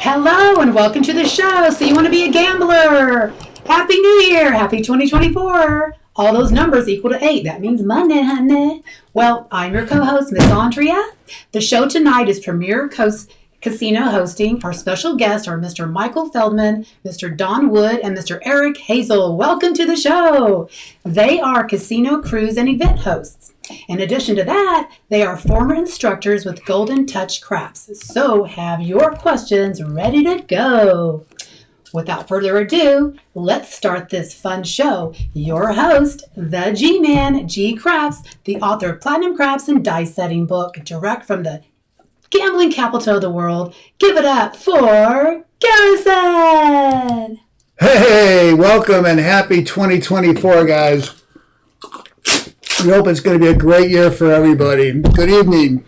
Hello and welcome to the show. So you want to be a gambler? Happy New Year. Happy 2024. All those numbers equal to 8. That means money, honey. Well, I'm your co-host, Miss Andrea. The show tonight is Premier Casino hosting. Our special guests are Mr. Michael Feldman, Mr. Don Wood, and Mr. Eric Hazel. Welcome to the show. They are casino, cruise, and event hosts. In addition to that, they are former instructors with Golden Touch Craps. So have your questions ready to go. Without further ado, let's start this fun show. Your host, the G-Man, G. Craps, the author of Platinum Craps and Dice Setting book, direct from the gambling capital of the world. Give it up for Garrison! Hey, welcome and happy 2024, guys. We hope it's going to be a great year for everybody. Good evening.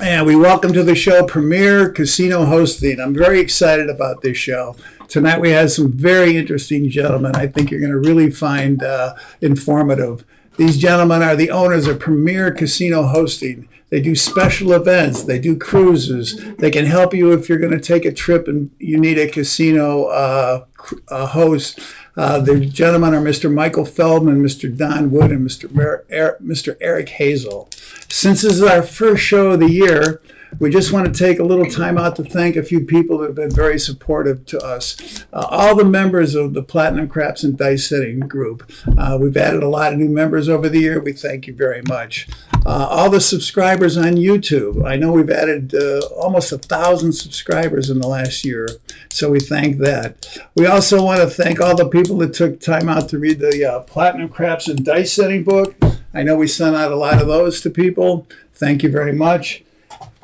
And we welcome to the show Premier Casino Hosting. I'm very excited about this show. Tonight we have some very interesting gentlemen I think you're going to really find informative. These gentlemen are the owners of Premier Casino Hosting. They do special events. They do cruises. They can help you if you're going to take a trip and you need a casino host. The gentlemen are Mr. Michael Feldman, Mr. Don Wood, and Mr. Eric Hazel. Since this is our first show of the year, we just want to take a little time out to thank a few people that have been very supportive to us. All the members of the Platinum Craps and Dice Setting group. We've added a lot of new members over the year. We thank you very much. All the subscribers on YouTube. I know we've added almost 1,000 subscribers in the last year, so we thank that. We also want to thank all the people that took time out to read the Platinum Craps and Dice Setting book. I know we sent out a lot of those to people. Thank you very much.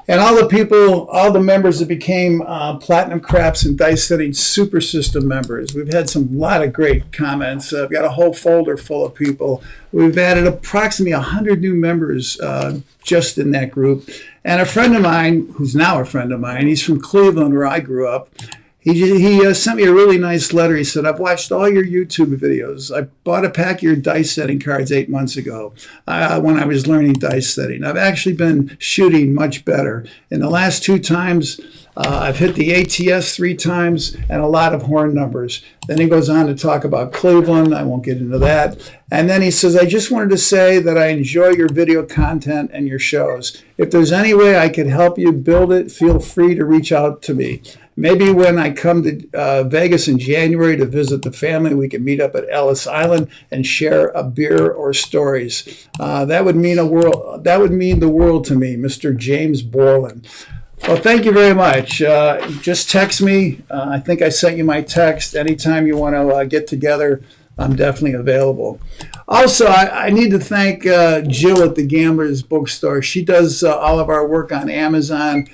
And all the people, all the members that became Platinum Craps and Dice Setting Super System members. We've had some lot of great comments. We've got a whole folder full of people. We've added approximately 100 new members just in that group. And a friend of mine, who's now a friend of mine, he's from Cleveland where I grew up. He sent me a really nice letter. He said, I've watched all your YouTube videos. I bought a pack of your dice setting cards 8 months ago when I was learning dice setting. I've actually been shooting much better. In the last 2 times, I've hit the ATS 3 times and a lot of horn numbers. Then he goes on to talk about Cleveland. I won't get into that. And then he says, I just wanted to say that I enjoy your video content and your shows. If there's any way I could help you build it, feel free to reach out to me. Maybe when I come to Vegas in January to visit the family, we can meet up at Ellis Island and share a beer or stories. That would mean the world to me, Mr. James Borland. Well, thank you very much. Just text me. I think I sent you my text. Anytime you want to get together, I'm definitely available. Also, I need to thank Jill at the Gambler's Bookstore. She does all of our work on Amazon.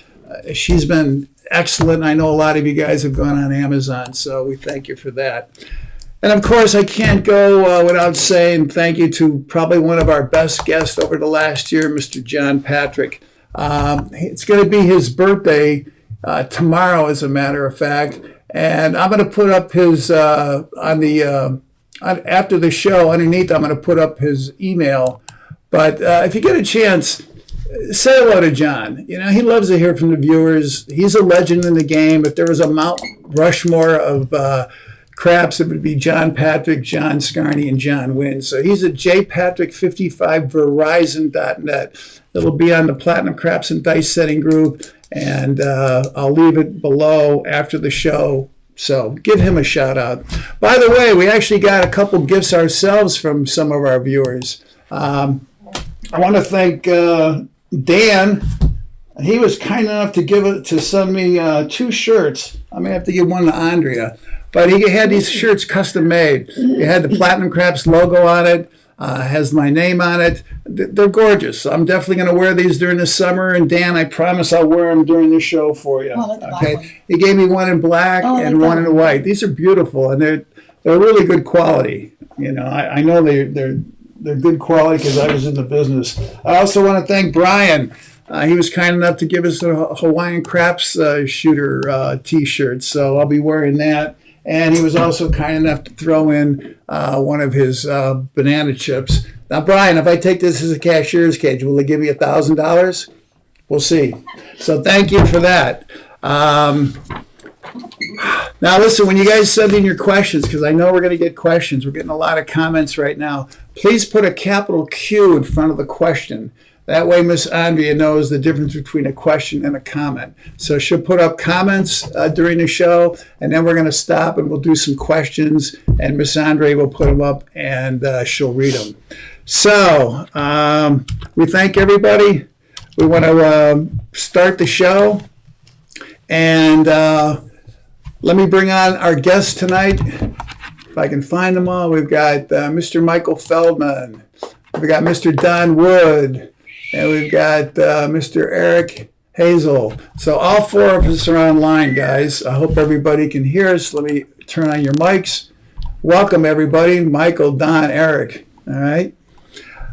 She's been excellent. I know a lot of you guys have gone on Amazon, so we thank you for that. And of course, I can't go without saying thank you to probably one of our best guests over the last year, Mr. John Patrick. It's going to be his birthday tomorrow, as a matter of fact, and I'm going to put up his after the show underneath. I'm going to put up his email. But if you get a chance, say hello to John. You know, he loves to hear from the viewers. He's a legend in the game. If there was a Mount Rushmore of craps, it would be John Patrick, John Scarney, and John Wynn. So he's at jpatrick55verizon.net. It'll be on the Platinum Craps and Dice Setting group, and I'll leave it below after the show. So give him a shout out. By the way, we actually got a couple gifts ourselves from some of our viewers. I want to thank Dan. He was kind enough to send me 2 shirts. I may have to give one to Andrea. But he had these shirts custom made. It had the Platinum Craps logo on it. Has my name on it. They're gorgeous. I'm definitely going to wear these during the summer. And Dan, I promise I'll wear them during the show for you. Oh, okay. He gave me one in black and one in white. These are beautiful, and they're really good quality. You know, I know they're good quality because I was in the business. I also want to thank Brian. He was kind enough to give us a Hawaiian Craps shooter T-shirt, so I'll be wearing that. And he was also kind enough to throw in one of his banana chips. Now, Brian, if I take this as a cashier's cage, will they give me $1,000? We'll see. So thank you for that. Now, listen, when you guys send in your questions, because I know we're going to get questions, we're getting a lot of comments right now. Please put a capital Q in front of the question. That way, Miss Andrea knows the difference between a question and a comment. So she'll put up comments during the show, and then we're going to stop and we'll do some questions, and Miss Andrea will put them up and she'll read them. So we thank everybody. We want to start the show, and let me bring on our guests tonight. If I can find them all, we've got Mr. Michael Feldman, we've got Mr. Don Wood, and we've got Mr. Eric Hazel. So all four of us are online, guys. I hope everybody can hear us. Let me turn on your mics. Welcome, everybody. Michael, Don, Eric. All right.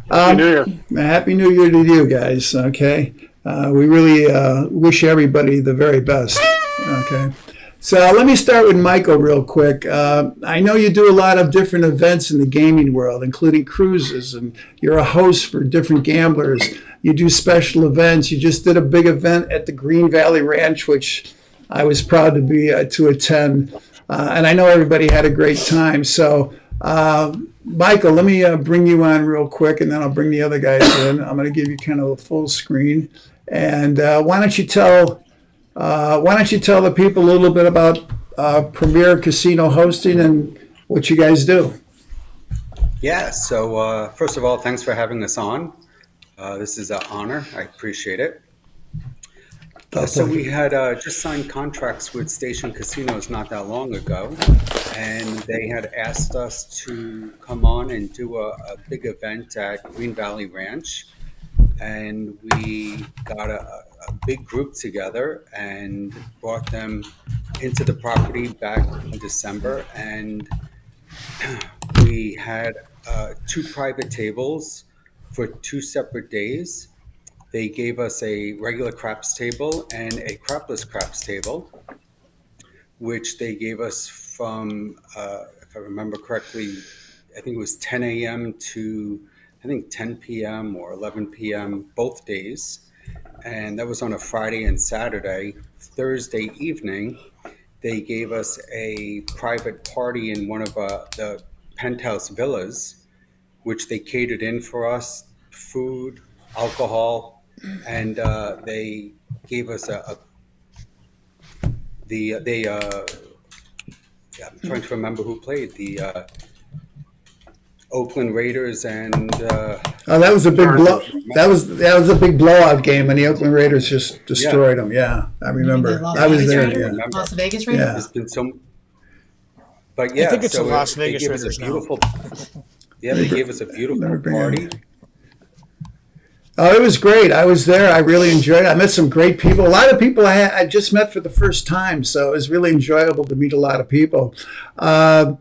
Happy New Year. Happy New Year to you guys. Okay. We really wish everybody the very best. Okay. So let me start with Michael real quick. I know you do a lot of different events in the gaming world, including cruises, and you're a host for different gamblers. You do special events. You just did a big event at the Green Valley Ranch, which I was proud to attend. And I know everybody had a great time. So, Michael, let me bring you on real quick, and then I'll bring the other guys in. I'm going to give you kind of a full screen. And why don't you tell the people a little bit about Premier Casino Hosting and what you guys do? Yeah, so first of all, thanks for having us on. This is an honor. I appreciate it. So we had just signed contracts with Station Casinos not that long ago, and they had asked us to come on and do a big event at Green Valley Ranch. And we got a big group together and brought them into the property back in December. And we had 2 private tables for 2 separate days. They gave us a regular craps table and a crapless craps table, which they gave us from, if I remember correctly, I think it was 10 a.m. to 10 p.m. or 11 p.m. both days. And that was on a Friday and Saturday. Thursday evening, they gave us a private party in one of the penthouse villas, which they catered in for us, food, alcohol, and they gave us I'm trying to remember who played the Oakland Raiders and that was a big blow. That was a big blowout game, and the Oakland Raiders just destroyed them. Yeah, I remember. I was there. Yeah. Las Vegas Raiders. Yeah. It's been so. But yeah, I think it's so the Las they Vegas gave us Raiders a beautiful. Yeah, they gave us a beautiful party. Oh, it was great. I was there. I really enjoyed it. I met some great people. A lot of people I just met for the first time, so it was really enjoyable to meet a lot of people. Go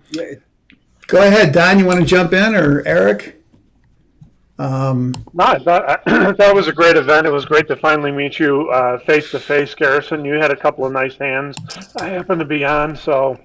ahead, Don. You want to jump in, or Eric? No, I thought that was a great event. It was great to finally meet you face to face, Garrison. You had a couple of nice hands. I happened to be on, so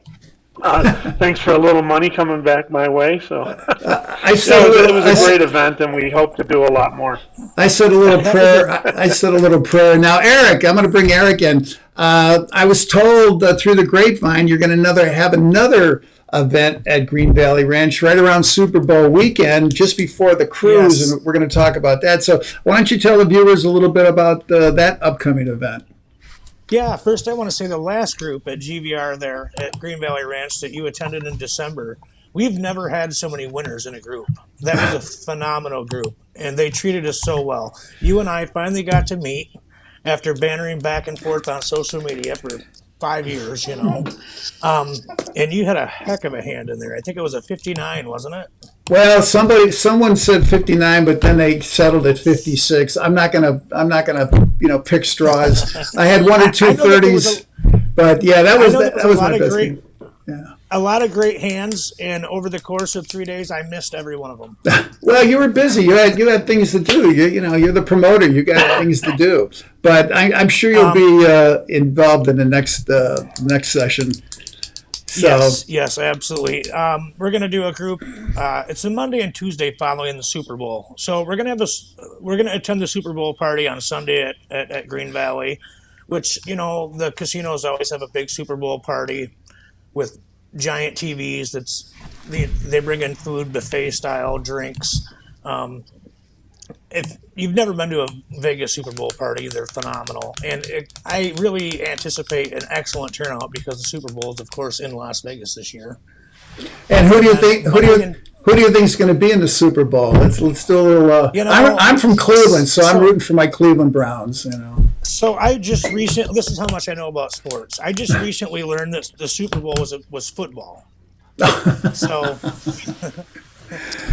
thanks for a little money coming back my way. So it was a great event, and we hope to do a lot more. I said a little prayer. I said a little prayer. Now, Eric, I'm going to bring Eric in. I was told through the grapevine you're going to have another event at Green Valley Ranch right around Super Bowl weekend, just before the cruise, yes. And we're going to talk about that. So why don't you tell the viewers a little bit about that upcoming event? Yeah, first I want to say the last group at GVR there at Green Valley Ranch that you attended in December, we've never had so many winners in a group. That was a phenomenal group, and they treated us so well. You and I finally got to meet after bantering back and forth on social media for 5 years, and you had a heck of a hand in there. I think it was a 59, wasn't it? Well, someone said 59, but then they settled at 56. I'm not gonna pick straws. I had 1 or 2 30s, but yeah, that was my best game. Yeah. A lot of great hands, and over the course of 3 days, I missed every one of them. Well, you were busy. You had things to do. You're the promoter. You got things to do. But I'm sure you'll be involved in the next session. So. Yes, absolutely. We're going to do a group. It's the Monday and Tuesday following the Super Bowl. So we're going to attend the Super Bowl party on Sunday at Green Valley, which the casinos always have a big Super Bowl party. with giant TVs. They bring in food, buffet style drinks. If you've never been to a Vegas Super Bowl party, they're phenomenal, and I really anticipate an excellent turnout because the Super Bowl is, of course, in Las Vegas this year. And who do you think? Michigan- Who do you think is going to be in the Super Bowl? Let's do a little. I'm from Cleveland, so I'm rooting for my Cleveland Browns. So this is how much I know about sports. I just recently learned that the Super Bowl was football. So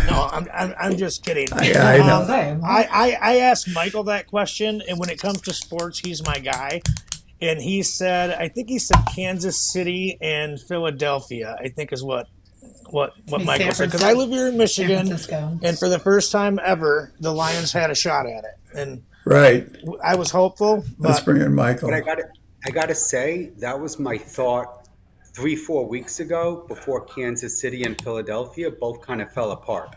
no, I'm just kidding. Yeah, I know. I asked Michael that question, and when it comes to sports, he's my guy. And he said Kansas City and Philadelphia, I think is what Michael said. Because I live here in Michigan, and for the first time ever, the Lions had a shot at it. And right, I was hopeful. Let's bring in Michael. But I gotta say, that was my thought 3-4 weeks ago before Kansas City and Philadelphia both kind of fell apart.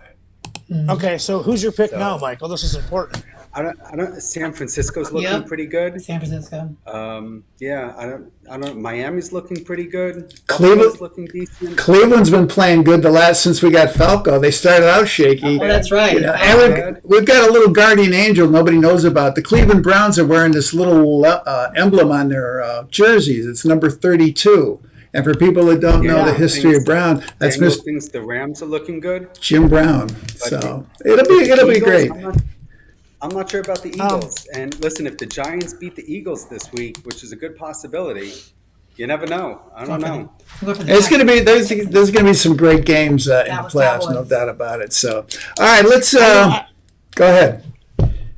Okay, so who's your pick now, Michael? This is important. I don't. San Francisco's looking pretty good. San Francisco. Yeah, I don't. Miami's looking pretty good. Cleveland's looking decent. Cleveland's been playing good since we got Falco. They started out shaky. Oh, that's right. And we've got a little guardian angel nobody knows about. The Cleveland Browns are wearing this little emblem on their jerseys. It's number 32. And for people that don't know the history of Brown, that's The Rams are looking good. Jim Brown. So it'll be great. I'm not sure about the Eagles. And listen, if the Giants beat the Eagles this week, which is a good possibility, you never know. I don't know. It's going to be there's going to be some great games in the playoffs, no doubt about it. So, all right, let's go ahead.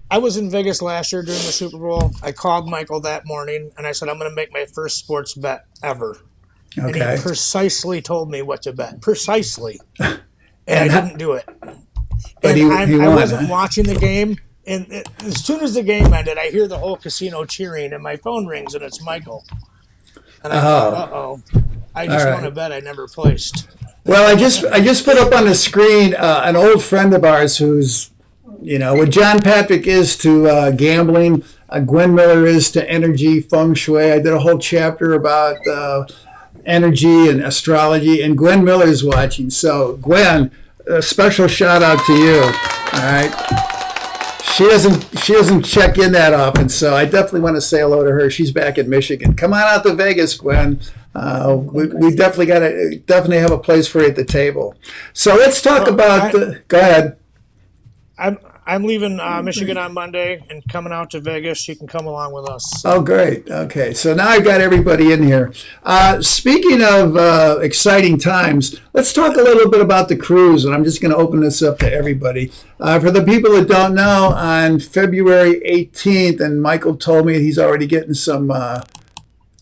I was in Vegas last year during the Super Bowl. I called Michael that morning and I said I'm going to make my first sports bet ever. Okay. And he precisely told me what to bet. Precisely. And I didn't do it. But he won, I wasn't watching the game. And as soon as the game ended, I hear the whole casino cheering, and my phone rings, and it's Michael. And I thought, uh-oh, I just want to bet I never placed. Well, I just put up on the screen an old friend of ours who's, what John Patrick is to gambling, Gwen Miller is to energy, feng shui. I did a whole chapter about energy and astrology, and Gwen Miller is watching. So, Gwen, a special shout out to you. All right. She doesn't check in that often, so I definitely want to say hello to her. She's back in Michigan. Come on out to Vegas, Gwen. We definitely have a place for you at the table. So let's talk about. Go ahead. I'm leaving Michigan on Monday and coming out to Vegas. You can come along with us. Oh, great. Okay, so now I've got everybody in here. Speaking of exciting times, let's talk a little bit about the cruise, and I'm just going to open this up to everybody. For the people that don't know, on February 18th, and Michael told me he's already getting some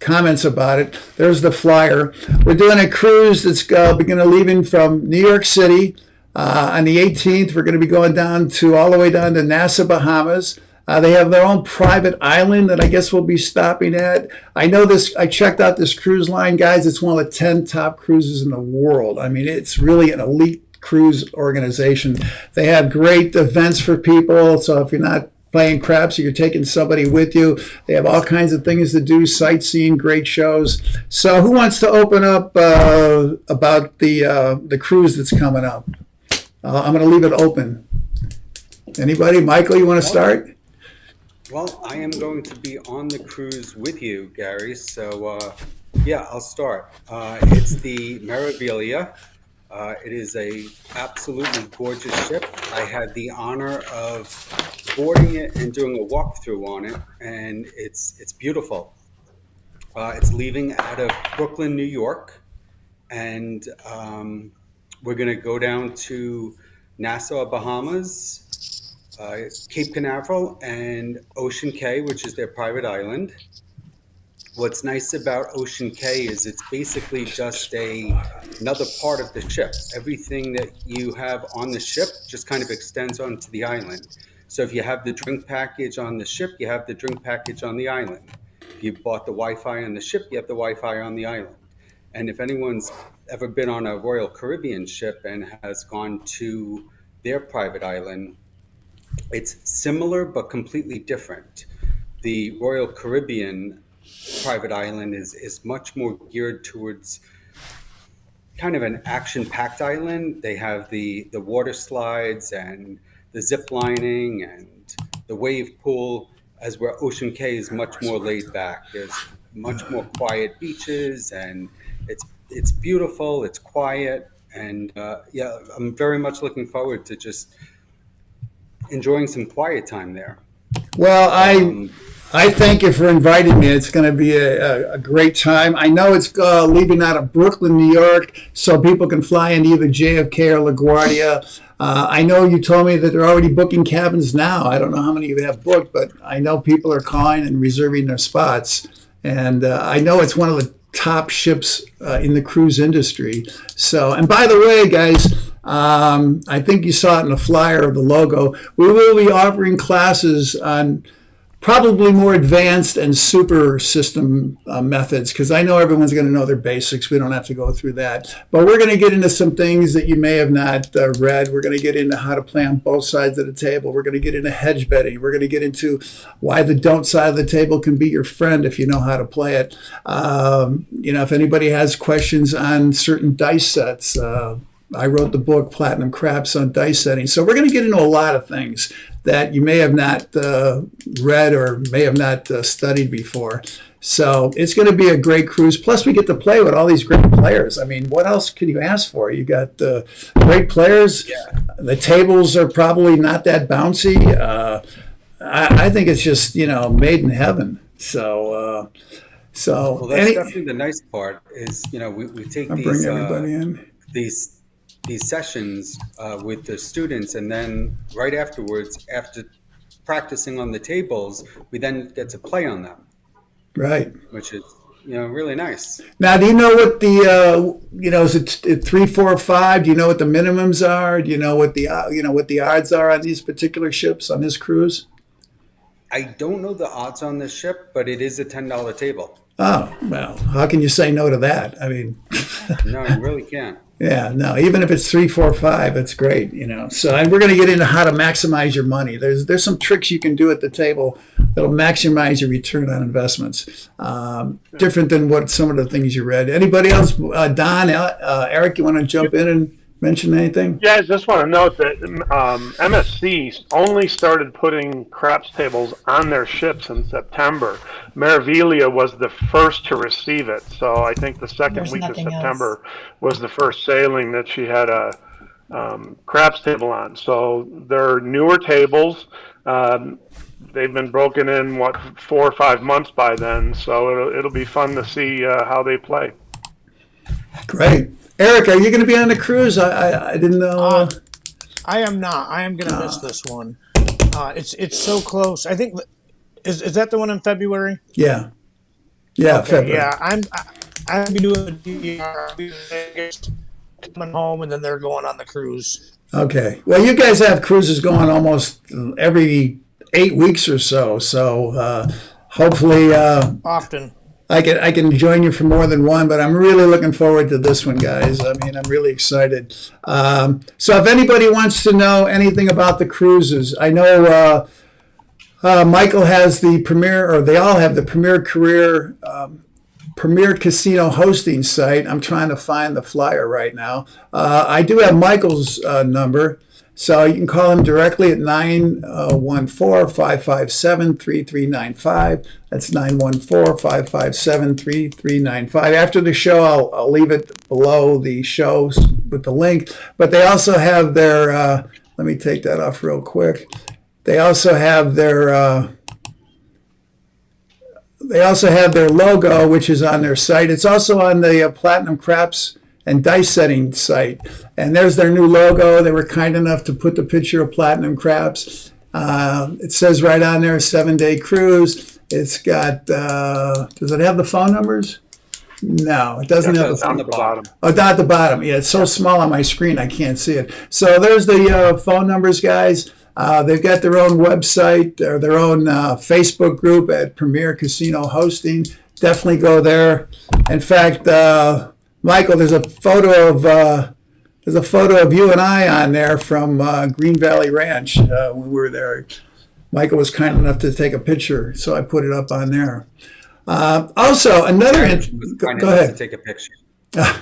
comments about it. There's the flyer. We're doing a cruise that's going to leaving from New York City. On the 18th, we're going to be going all the way down to Nassau, Bahamas. They have their own private island that I guess we'll be stopping at. I know this. I checked out this cruise line, guys. It's one of the 10 top cruises in the world. I mean, it's really an elite cruise organization. They have great events for people. So if you're not playing craps or you're taking somebody with you, they have all kinds of things to do, sightseeing, great shows. So who wants to open up about the cruise that's coming up? I'm going to leave it open. Anybody? Michael, you want to start? Well, I am going to be on the cruise with you, Gary. So, yeah, I'll start. It's the Meraviglia. It is a absolutely gorgeous ship. I had the honor of boarding it and doing a walkthrough on it, and it's beautiful. It's leaving out of Brooklyn, New York, and we're going to go down to Nassau, Bahamas, Cape Canaveral, and Ocean Cay, which is their private island. What's nice about Ocean Cay is it's basically just another part of the ship. Everything that you have on the ship just kind of extends onto the island. So if you have the drink package on the ship, you have the drink package on the island. If you bought the Wi-Fi on the ship, you have the Wi-Fi on the island. And if anyone's ever been on a Royal Caribbean ship and has gone to their private island, it's similar but completely different. The Royal Caribbean private island is much more geared towards kind of an action-packed island. They have the water slides and the zip lining and the wave pool, as where Ocean Cay is much more laid back. There's much more quiet beaches, and it's beautiful, it's quiet, and yeah, I'm very much looking forward to just enjoying some quiet time there. Well, I thank you for inviting me. It's going to be a great time. I know it's leaving out of Brooklyn, New York, so people can fly into either JFK or LaGuardia. I know you told me that they're already booking cabins now. I don't know how many you have booked, but I know people are calling and reserving their spots. And I know it's one of the top ships in the cruise industry. So, and by the way, guys, I think you saw it in the flyer of the logo. We will be offering classes on probably more advanced and super system methods, because I know everyone's going to know their basics. We don't have to go through that. But we're going to get into some things that you may have not read. We're going to get into how to play on both sides of the table. We're going to get into hedge betting. We're going to get into why the don't side of the table can be your friend if you know how to play it. If anybody has questions on certain dice sets, I wrote the book Platinum Craps on dice setting. So we're going to get into a lot of things that you may have not read or may have not studied before. So it's going to be a great cruise. Plus, we get to play with all these great players. I mean, what else can you ask for? You got great players. Yeah. The tables are probably not that bouncy. I think it's just, made in heaven. So well, that's definitely the nice part is, we take bring everybody in. These sessions with the students, and then right afterwards, after practicing on the tables, we then get to play on them. Right. Which is, really nice. Now, do you know what the, is it 3, 4, 5? Do you know what the minimums are? Do you know what the odds are on these particular ships on this cruise? I don't know the odds on this ship, but it is a $10 table. Oh, well, how can you say no to that? I mean, no, you really can't. Yeah, no, even if it's 3, 4, 5, it's great, So, and we're going to get into how to maximize your money. There's some tricks you can do at the table that'll maximize your return on investments. Different than what some of the things you read. Anybody else? Don, Eric, you want to jump in and mention anything? Yeah, I just want to note that MSC only started putting craps tables on their ships in September. Maravilia was the first to receive it, so I think the second week of September was the first sailing that she had a craps table on. So they're newer tables. They've been broken in 4 or 5 months by then, so it'll be fun to see how they play. Great. Eric, are you going to be on the cruise? I didn't know. I am not. I am going to miss this one. It's so close. I think is that the one in February? Yeah. Yeah, okay, February. Yeah, I'm be doing a DVR, coming home, and then they're going on the cruise. Okay. Well, you guys have cruises going almost every 8 weeks or so. So hopefully, often. I can join you for more than one, but I'm really looking forward to this one, guys. I mean, I'm really excited. So if anybody wants to know anything about the cruises, I know Michael has the Premier, or they all have the Premier Casino hosting site. I'm trying to find the flyer right now. I do have Michael's number. So you can call him directly at 914-557-3395. That's 914-557-3395. After the show, I'll leave it below the show with the link. But they also have their, let me take that off real quick. They also have their logo, which is on their site. It's also on the Platinum Craps and dice setting site, and there's their new logo. They were kind enough to put the picture of Platinum Craps. It says right on there, 7-day cruise. It's got, does it have the phone numbers? No, it doesn't have the phone numbers. Down at the bottom. Oh, down at the bottom. Yeah, it's so small on my screen, I can't see it. So there's the phone numbers, guys. They've got their own website, or their own Facebook group at Premier Casino Hosting. Definitely go there. In fact, Michael, there's a photo of you and I on there from Green Valley Ranch when we were there. Michael was kind enough to take a picture, so I put it up on there. Also, another. Go ahead. To take a picture. The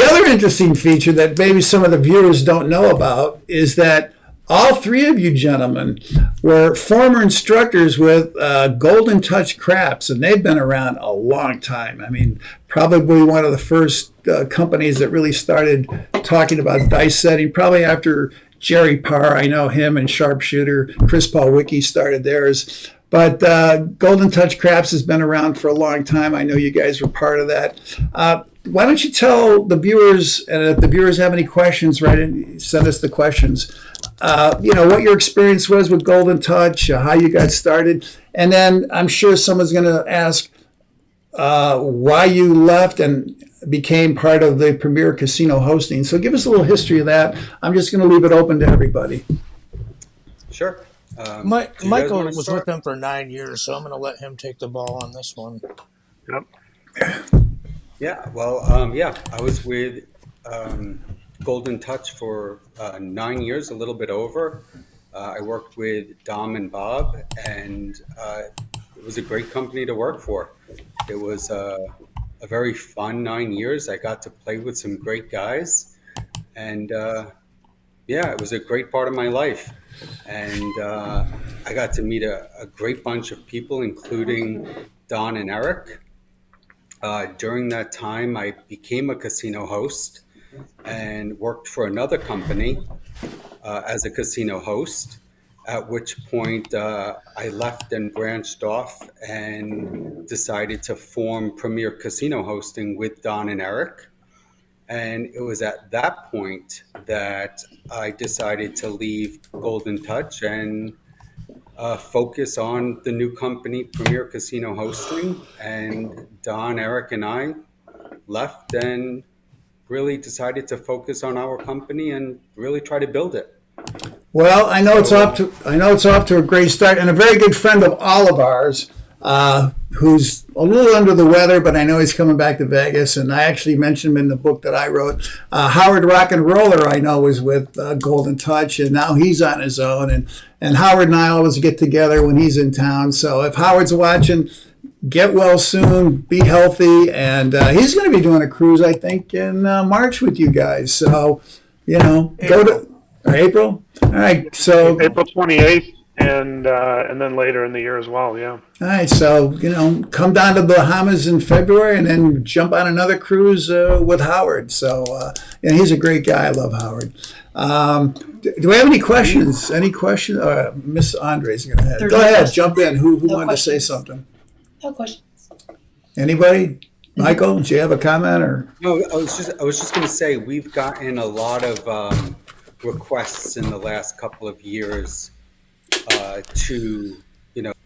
other interesting feature that maybe some of the viewers don't know about is that all three of you gentlemen were former instructors with Golden Touch Craps, and they've been around a long time. I mean, probably one of the first companies that really started talking about dice setting, probably after Jerry Parr. I know him, and Sharpshooter. Chris Paul Wiki started theirs. But Golden Touch Craps has been around for a long time. I know you guys were part of that. Why don't you tell the viewers, and if the viewers have any questions, send us the questions. What your experience was with Golden Touch, how you got started, and then I'm sure someone's going to ask why you left and became part of the Premier Casino Hosting. So give us a little history of that. I'm just going to leave it open to everybody. Sure. Michael was with them for 9 years, so I'm going to let him take the ball on this one. Yep. Yeah, well, I was with Golden Touch for 9 years, a little bit over. I worked with Dom and Bob, and it was a great company to work for. It was a very fun 9 years. I got to play with some great guys, and it was a great part of my life. And I got to meet a great bunch of people, including Don and Eric. During that time, I became a casino host and worked for another company as a casino host, at which point I left and branched off and decided to form Premier Casino Hosting with Don and Eric. And it was at that point that I decided to leave Golden Touch and focus on the new company, Premier Casino Hosting. And Don, Eric, and I left and really decided to focus on our company and really try to build it. Well, I know it's off to a great start, and a very good friend of all of ours, who's a little under the weather, but I know he's coming back to Vegas, and I actually mentioned him in the book that I wrote. Howard Rock and Roller, I know, was with Golden Touch, and now he's on his own, and Howard and I always get together when he's in town. So if Howard's watching, get well soon, be healthy, and he's going to be doing a cruise, I think, in March with you guys. So, go to April. All right, so April 28th, and then later in the year as well. Yeah. All right, so come down to the Bahamas in February, and then jump on another cruise with Howard. So, he's a great guy. I love Howard. Do we have any questions? Any questions? Miss Andre's going to head. Go ahead, jump in. Who wanted to say something? No questions. Anybody? Michael, do you have a comment or? No, I was just going to say we've gotten a lot of requests in the last couple of years to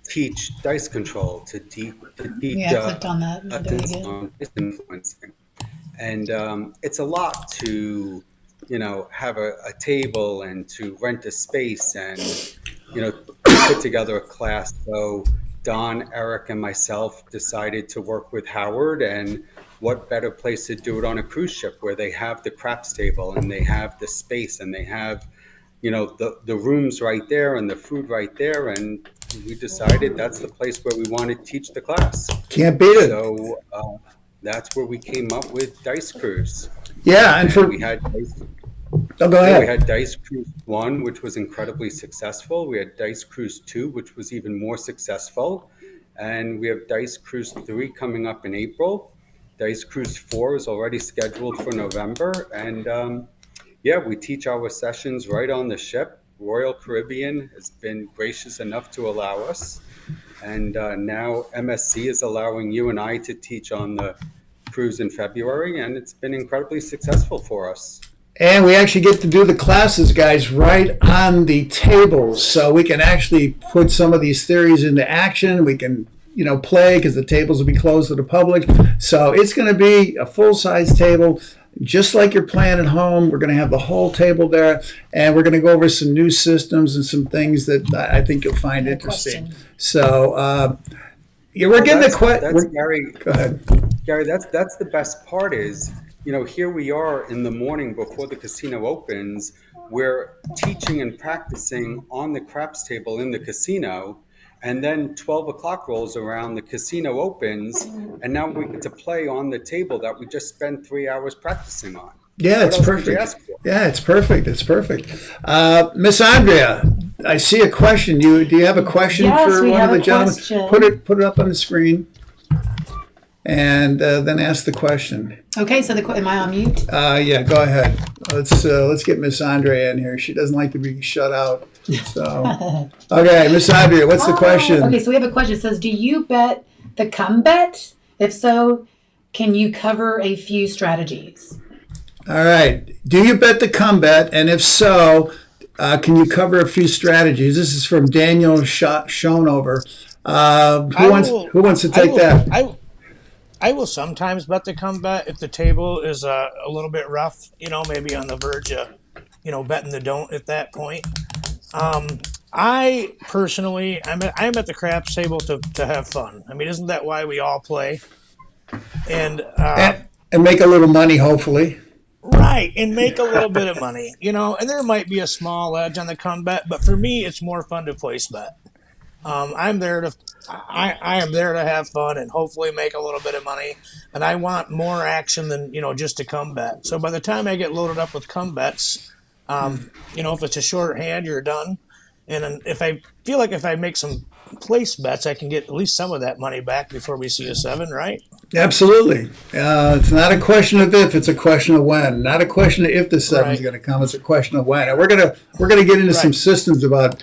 teach dice control, to teach Yeah, I clicked on that. I'm doing it again. on dice influencing, and it's a lot to have a table and to rent a space and put together a class. So Don, Eric, and myself decided to work with Howard, and what better place to do it on a cruise ship where they have the craps table and they have the space and they have, the rooms right there and the food right there. And we decided that's the place where we want to teach the class. Can't beat it. So that's where we came up with Dice Cruise. Yeah, and we had Dice. Oh, go ahead. We had Dice Cruise 1, which was incredibly successful. We had Dice Cruise 2, which was even more successful. And we have Dice Cruise 3 coming up in April. Dice Cruise 4 is already scheduled for November. And we teach our sessions right on the ship. Royal Caribbean has been gracious enough to allow us. And now MSC is allowing you and I to teach on the cruise in February. And it's been incredibly successful for us. And we actually get to do the classes, guys, right on the tables. So we can actually put some of these theories into action. We can, play because the tables will be closed to the public. So it's going to be a full-size table, just like you're playing at home. We're going to have the whole table there, and we're going to go over some new systems and some things that I think you'll find interesting. Question. So we're getting the question. Gary, go ahead. Gary, that's the best part is, here we are in the morning before the casino opens. We're teaching and practicing on the craps table in the casino. And then 12 o'clock rolls around, the casino opens, and now we get to play on the table that we just spent 3 hours practicing on. Yeah, What it's else could you perfect. ask for? Yeah, it's perfect. It's perfect. Miss Andrea, I see a question. Do you have a question Yes, for we one of have the a gentlemen? question. Put it up on the screen, and then ask the question. Okay, so am I on mute? Yeah, go ahead. Let's get Miss Andrea in here. She doesn't like to be shut out. So, okay, Miss Andrea, what's the question? Okay, so we have a question. It says, do you bet the come bet? If so, can you cover a few strategies? All right. Do you bet the come bet? And if so, can you cover a few strategies? This is from Daniel Schonover. Who wants to take that? I will sometimes bet the come bet if the table is a little bit rough, maybe on the verge of, betting the don't at that point. I personally, I'm at the craps table to have fun. I mean, isn't that why we all play? And make a little money, hopefully. Right, and make a little bit of money, and there might be a small edge on the come bet, but for me, it's more fun to place bet. I am there to have fun and hopefully make a little bit of money, and I want more action than just a come bet. So by the time I get loaded up with come bets, if it's a short hand, you're done. And if I feel like if I make some place bets, I can get at least some of that money back before we see a 7, right? Absolutely. It's not a question of if; it's a question of when. Not a question of if the 7's going to come; it's a question of when. And we're gonna get into some systems about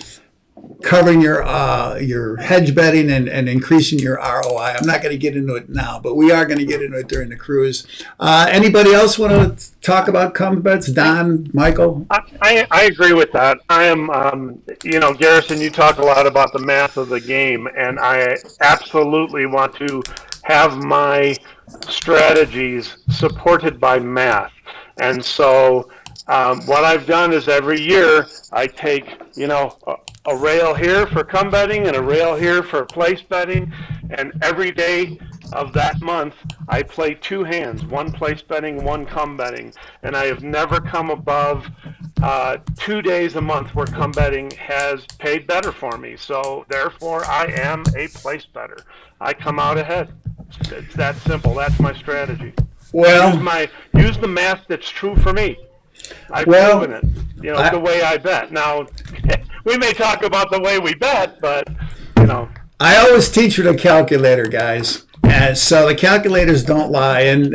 covering your hedge betting and increasing your ROI. I'm not going to get into it now, but we are going to get into it during the cruise. Anybody else want to talk about come bets? Don, Michael? I agree with that. I am, Garrison, you talk a lot about the math of the game, and I absolutely want to have my strategies supported by math. And so what I've done is every year I take, a rail here for come betting and a rail here for place betting, and every day of that month I play 2 hands, one place betting, one come betting, and I have never come above 2 days a month where come betting has paid better for me. So therefore I am a place better. I come out ahead. It's that simple. That's my strategy. Well, use the math that's true for me. I've proven it. The way I bet. Now, we may talk about the way we bet, but I always teach with a calculator, guys. And so the calculators don't lie. And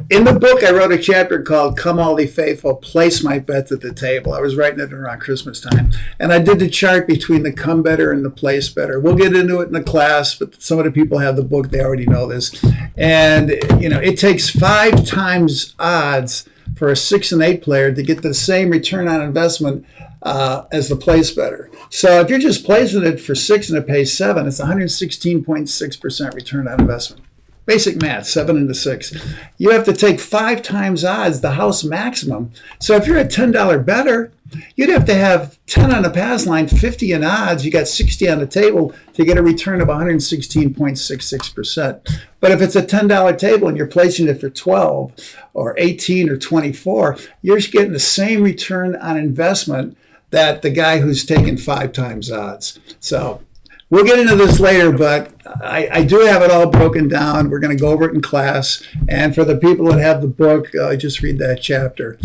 in the book, I wrote a chapter called "Come All Ye Faithful, Place My Bets at the Table." I was writing it around Christmas time, and I did the chart between the come better and the place better. We'll get into it in the class, but some of the people have the book; they already know this. And it takes 5 times odds for a 6 and 8 player to get the same return on investment as the place better. So if you're just placing it for 6 and it pays 7, it's 116.6% return on investment. Basic math, 7 into 6. You have to take 5 times odds, the house maximum. So if you're a $10 better, you'd have to have 10 on the pass line, 50 in odds. You got 60 on the table to get a return of 116.66%. But if it's a $10 table and you're placing it for 12 or 18 or 24, you're getting the same return on investment that the guy who's taking 5 times odds. So we'll get into this later, but I do have it all broken down. We're going to go over it in class. And for the people that have the book, just read that chapter.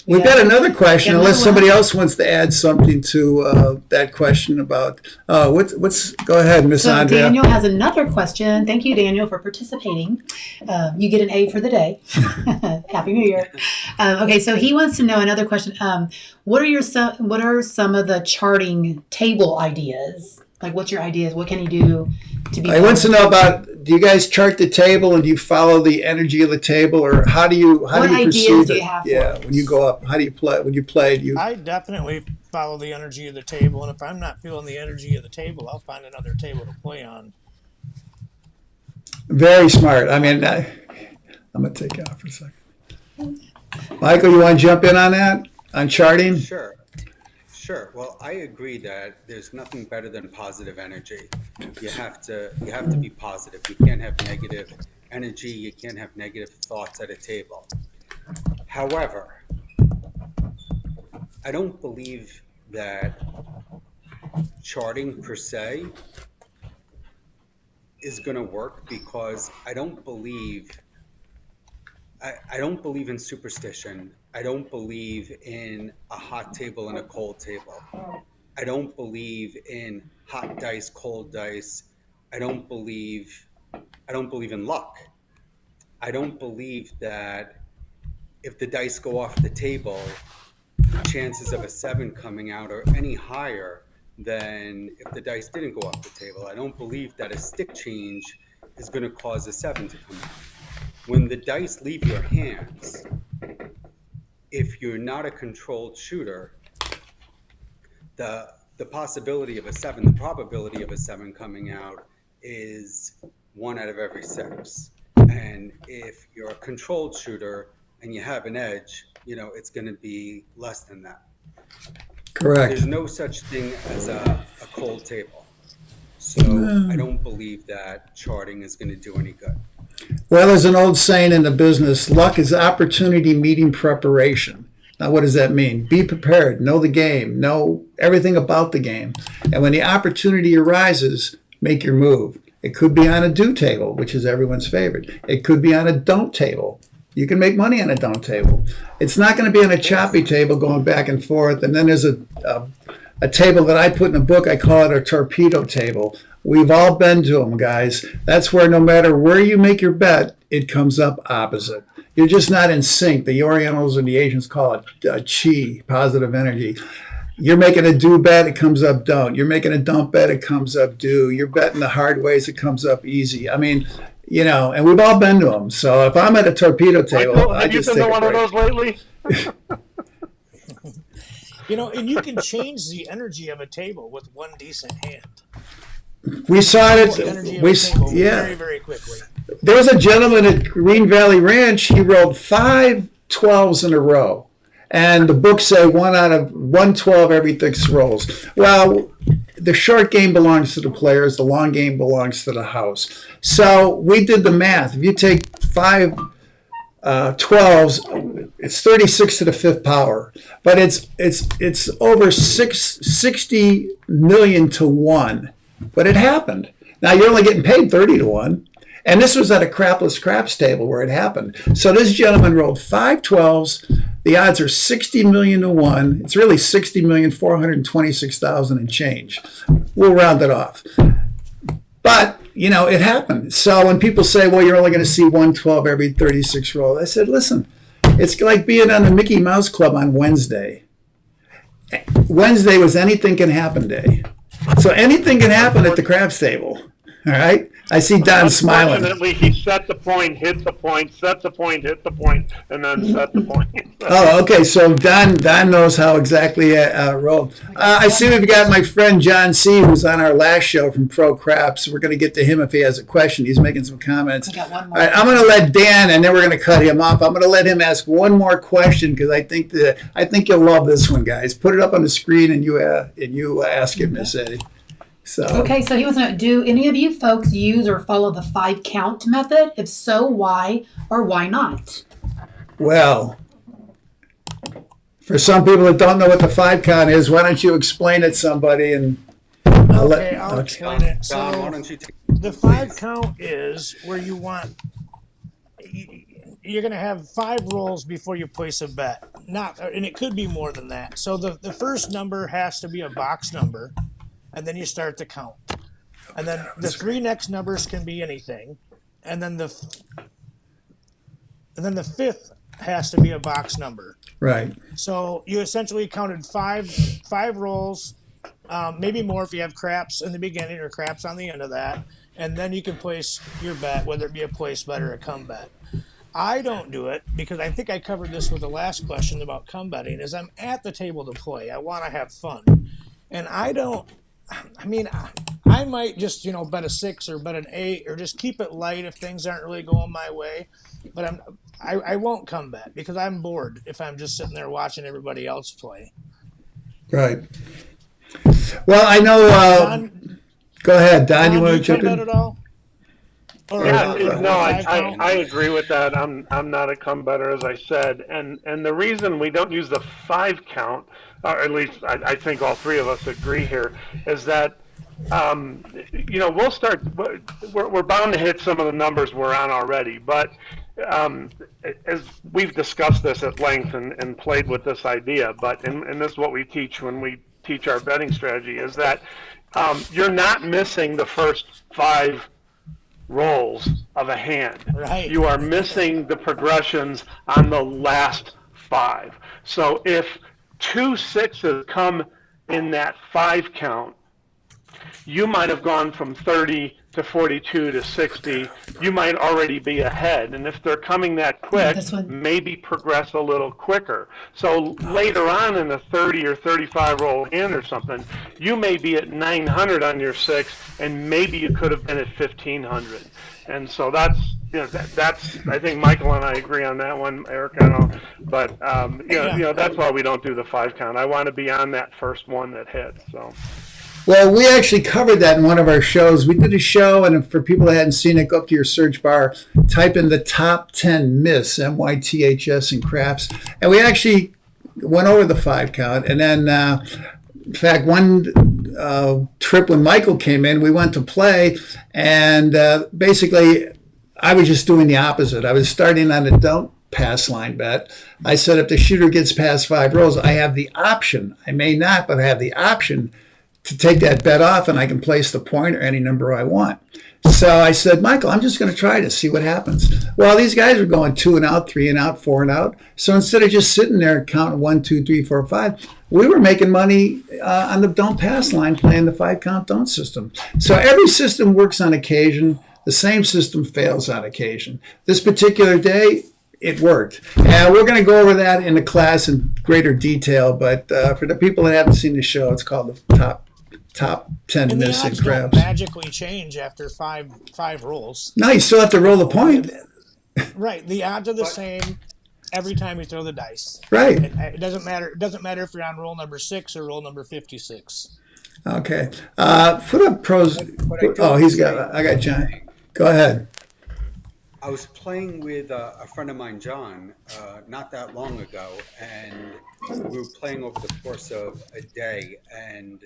We've got another question, unless somebody else wants to add something to that question about go ahead, Miss Andrea. Daniel has another question. Thank you, Daniel, for participating. You get an A for the day. Happy New Year. Okay, so he wants to know another question. What are some of the charting table ideas? Like, what's your ideas? What can he do to be? I want to know about, do you guys chart the table and do you follow the energy of the table, or how do you ideas do you have? When you go up, how do you play? When you play, I definitely follow the energy of the table, and if I'm not feeling the energy of the table, I'll find another table to play on. Very smart. I mean, I'm going to take you off for a second. Michael, you want to jump in on that? On charting? Sure. Well, I agree that there's nothing better than positive energy. You have to be positive. You can't have negative energy. You can't have negative thoughts at a table. However, I don't believe that charting per se is going to work, because I don't believe in superstition. I don't believe in a hot table and a cold table. I don't believe in hot dice, cold dice. I don't believe in luck. I don't believe that if the dice go off the table, the chances of a 7 coming out are any higher than if the dice didn't go off the table. I don't believe that a stick change is going to cause a 7 to come out. When the dice leave your hands, if you're not a controlled shooter, the possibility of a 7, the probability of a 7 coming out is 1 out of every 6. And if you're a controlled shooter and you have an edge, it's going to be less than that. Correct. There's no such thing as a cold table. So I don't believe that charting is going to do any good. Well, there's an old saying in the business, luck is opportunity meeting preparation. Now, what does that mean? Be prepared, know the game, know everything about the game. And when the opportunity arises, make your move. It could be on a do table, which is everyone's favorite. It could be on a don't table. You can make money on a don't table. It's not going to be on a choppy table going back and forth. And then there's a table that I put in a book. I call it a torpedo table. We've all been to them, guys. That's where no matter where you make your bet, it comes up opposite. You're just not in sync. The Orientals and the Asians call it chi, positive energy. You're making a do bet, it comes up don't. You're making a don't bet, it comes up do. You're betting the hard ways, it comes up easy. I mean, and we've all been to them. So if I'm at a torpedo table, Michael, I just have you take been to a one of break. those lately? And you can change the energy of a table with one decent hand. We saw it. Energy of a table very, very quickly. There was a gentleman at Green Valley Ranch. He rolled 5 12s in a row. And the books say 1 out of 112 every 6 rolls. Well, the short game belongs to the players. The long game belongs to the house. So we did the math. If you take 5 12s, it's 36 to the 5th power. But it's over 60 million to 1. But it happened. Now you're only getting paid 30 to 1. And this was at a crapless craps table where it happened. So this gentleman rolled 5 12s. The odds are 60 million to 1. It's really 60,426,000 and change. We'll round it off. But, it happened. So when people say, well, you're only going to see 112 every 36 rolls, I said, listen, it's like being on the Mickey Mouse Club on Wednesday. Wednesday was anything can happen day. So anything can happen at the craps table. All right? I see Don smiling. Unfortunately, he set the point, hit the point, set the point, hit the point, and then set the point. Oh, okay. So Don knows how exactly rolled. I see we've got my friend John C., who's on our last show from Pro Craps. We're going to get to him if he has a question. He's making some comments. We got one more. All right, I'm going to let Dan, and then we're going to cut him off. I'm going to let him ask one more question because I think you'll love this one, guys. Put it up on the screen, and you ask it, Miss Eddie. So. Okay, so he wants to know, do any of you folks use or follow the 5 count method? If so, why or why not? Well, for some people that don't know what the 5 count is, why don't you explain it to somebody and I'll explain it. So Don, why don't you take the 5 count is where you're going to have 5 rolls before you place a bet. And it could be more than that. So the first number has to be a box number. And then you start to count. And then the 3 next numbers can be anything. And then the 5th has to be a box number. right. So you essentially counted five rolls, maybe more if you have craps in the beginning or craps on the end of that. And then you can place your bet, whether it be a place bet or a come bet. I don't do it because I think I covered this with the last question about come betting, is I'm at the table to play. I want to have fun. And I might just, bet a 6 or bet an 8 or just keep it light if things aren't really going my way. But I won't come bet because I'm bored if I'm just sitting there watching everybody else play. Right. Well, I know. Don, Go ahead, Don. You want to come jump bet in? at all? I agree with that. I'm not a come better, as I said, and the reason we don't use the 5 count, or at least I think all three of us agree here, is that we'll start. We're bound to hit some of the numbers we're on already, but as we've discussed this at length and played with this idea, and this is what we teach when we teach our betting strategy, is that you're not missing the first 5 rolls of a hand. Right. You are missing the progressions on the last 5. So if 2 6s come in that 5 count, you might have gone from 30 to 42 to 60. You might already be ahead. And if they're coming that quick, maybe progress a little quicker. So later on in a 30 or 35 roll hand or something, you may be at 900 on your 6, and maybe you could have been at 1500. And so that's, I think Michael and I agree on that one, Eric, I don't know. But, that's why we don't do the 5 count. I want to be on that first one that hits, so. Well, we actually covered that in one of our shows. We did a show, and for people that hadn't seen it, go up to your search bar, type in the top 10 myths, MYTHS, and craps. And we actually went over the 5 count. And then, in fact, one trip when Michael came in, we went to play, and basically I was just doing the opposite. I was starting on a don't pass line bet. I said if the shooter gets past 5 rolls, I have the option. I may not, but I have the option to take that bet off, and I can place the point or any number I want. So I said, Michael, I'm just going to try to see what happens. Well, these guys are going 2 and out, 3 and out, 4 and out. So instead of just sitting there counting 1, 2, 3, 4, 5, we were making money on the don't pass line playing the 5 count don't system. So every system works on occasion. The same system fails on occasion. This particular day, it worked. And we're going to go over that in the class in greater detail. But for the people that haven't seen the show, it's called the top 10 myths and craps. Magically change after five rolls. No, you still have to roll the point. Right. The odds are the same every time you throw the dice. Right. It doesn't matter. It doesn't matter if you're on roll number 6 or roll number 56. Okay. Put up pros. I got John. Go ahead. I was playing with a friend of mine, John, not that long ago, and we were playing over the course of a day, and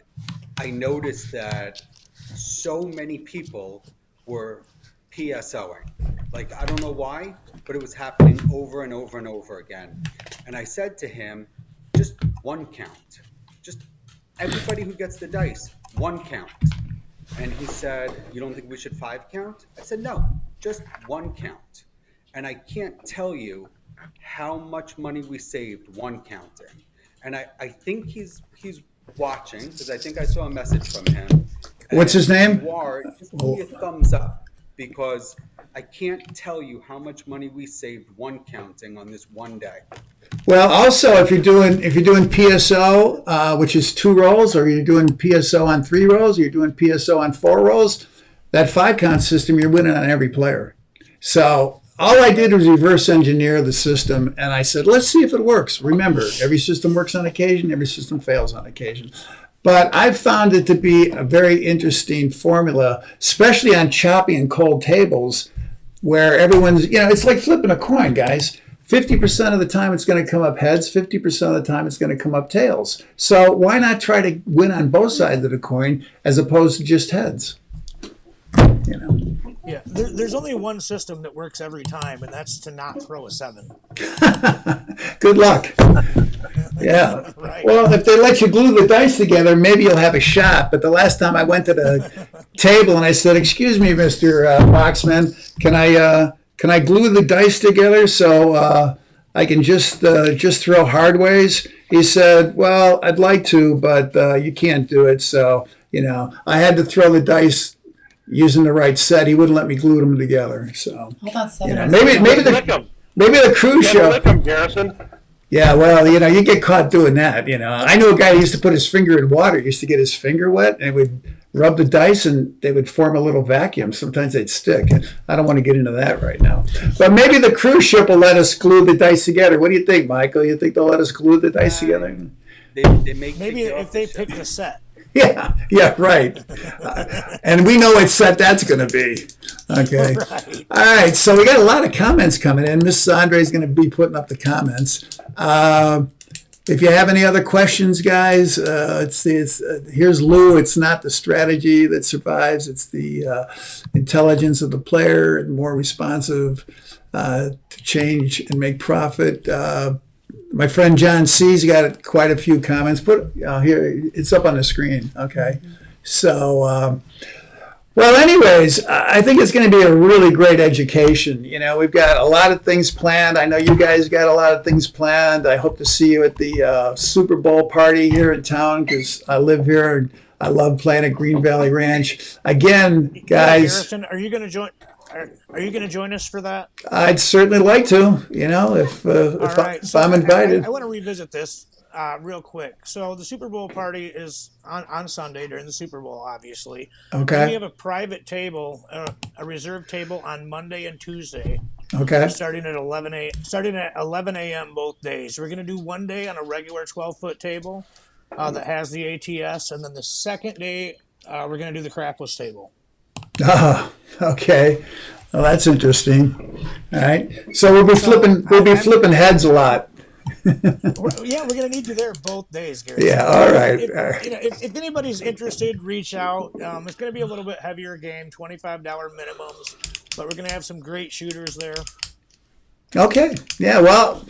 I noticed that so many people were PSOing. Like, I don't know why, but it was happening over and over and over again. And I said to him, just 1 count. Just everybody who gets the dice, 1 count. And he said, you don't think we should 5 count? I said, no, just 1 count. And I can't tell you how much money we saved 1 counting. And I think he's watching, because I think I saw a message from him. What's his name? If you are, just give me a thumbs up, because I can't tell you how much money we saved 1 counting on this one day. Well, also, if you're doing PSO, which is 2 rolls, or you're doing PSO on 3 rolls, or you're doing PSO on 4 rolls, that 5 count system, you're winning on every player. So all I did was reverse engineer the system, and I said, let's see if it works. Remember, every system works on occasion, every system fails on occasion. But I've found it to be a very interesting formula, especially on choppy and cold tables, where everyone's, it's like flipping a coin, guys. 50% of the time it's going to come up heads, 50% of the time it's going to come up tails. So why not try to win on both sides of the coin as opposed to just heads? Yeah, there's only one system that works every time, and that's to not throw a 7. Good luck. Yeah. Right. Well, if they let you glue the dice together, maybe you'll have a shot. But the last time I went to the table and I said, "Excuse me, Mr. Boxman, can I glue the dice together so I can just throw hard ways?" He said, "Well, I'd like to, but you can't do it." So I had to throw the dice using the right set. He wouldn't let me glue them together. So maybe the cruise show. Lick 'em, Garrison. Yeah, well, you get caught doing that. I knew a guy who used to put his finger in water. He used to get his finger wet and would rub the dice and they would form a little vacuum. Sometimes they'd stick. I don't want to get into that right now. But maybe the cruise ship will let us glue the dice together. What do you think, Michael? You think they'll let us glue the dice together? They make Maybe if they pick the set. Yeah, right. And we know what set that's going to be. Okay. Right. All right. So we got a lot of comments coming in. Mrs. Andre is going to be putting up the comments. If you have any other questions, guys, here's Lou. It's not the strategy that survives. It's the intelligence of the player and more responsive to change and make profit. My friend John C's got quite a few comments. Here, it's up on the screen. Okay. So, well, anyways, I think it's going to be a really great education. We've got a lot of things planned. I know you guys got a lot of things planned. I hope to see you at the Super Bowl party here in town because I live here and I love playing at Green Valley Ranch. Again, guys. Harrison, are you going to join? Are you going to join us for that? I'd certainly like to, if I'm invited. I want to revisit this real quick. So the Super Bowl party is on Sunday during the Super Bowl, obviously. Okay. We have a private table, a reserved table on Monday and Tuesday. Okay. Starting at 11 a.m. both days. We're going to do one day on a regular 12-foot table that has the ATS, and then the second day we're going to do the crapless table. Oh, okay. Well, that's interesting. All right. So we'll be flipping heads a lot. Yeah, we're gonna need you there both days, Gary. Yeah. All right. If anybody's interested, reach out. It's gonna be a little bit heavier game, $25 minimums, but we're gonna have some great shooters there. Okay. Yeah. Well,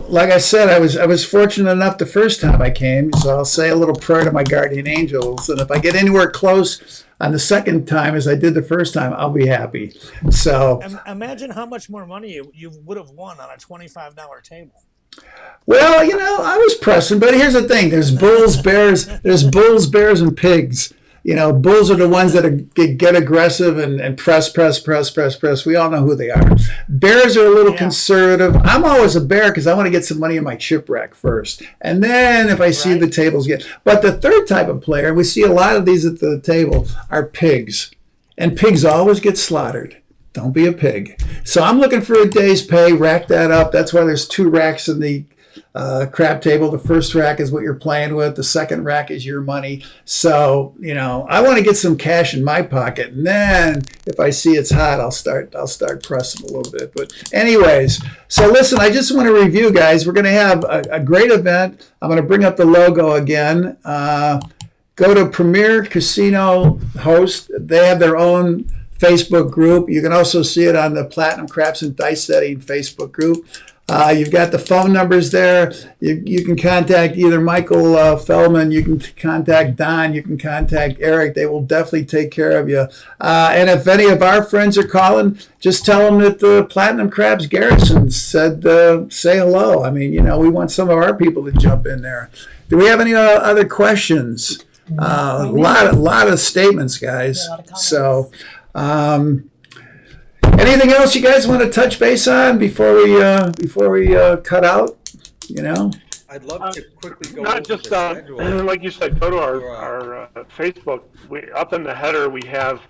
like I said, I was fortunate enough the first time I came, so I'll say a little prayer to my guardian angels, and if I get anywhere close on the second time as I did the first time, I'll be happy. So imagine how much more money you would have won on a $25 table. Well, I was pressing, but here's the thing: there's bulls, bears, and pigs. Bulls are the ones that get aggressive and press. We all know who they are. Bears are a little conservative. I'm always a bear because I want to get some money in my chip rack first. And then if I see the tables get. But the third type of player, we see a lot of these at the table, are pigs. And pigs always get slaughtered. Don't be a pig. So I'm looking for a day's pay, rack that up. That's why there's 2 racks in the crap table. The first rack is what you're playing with. The second rack is your money. So, I want to get some cash in my pocket. And then if I see it's hot, I'll start pressing a little bit. But anyways, so listen, I just want to review, guys. We're going to have a great event. I'm going to bring up the logo again. Go to Premier Casino Host. They have their own Facebook group. You can also see it on the Platinum Craps and Dice Setting Facebook group. You've got the phone numbers there. You can contact either Michael Feldman, you can contact Don, you can contact Eric. They will definitely take care of you. And if any of our friends are calling, just tell them that the Platinum Crabs Garrison said say hello. I mean, we want some of our people to jump in there. Do we have any other questions? A lot of statements, guys. So. Anything else you guys want to touch base on before we cut out? I'd love to quickly go not over just the schedule. like you said, go to our Facebook. Up in the header we have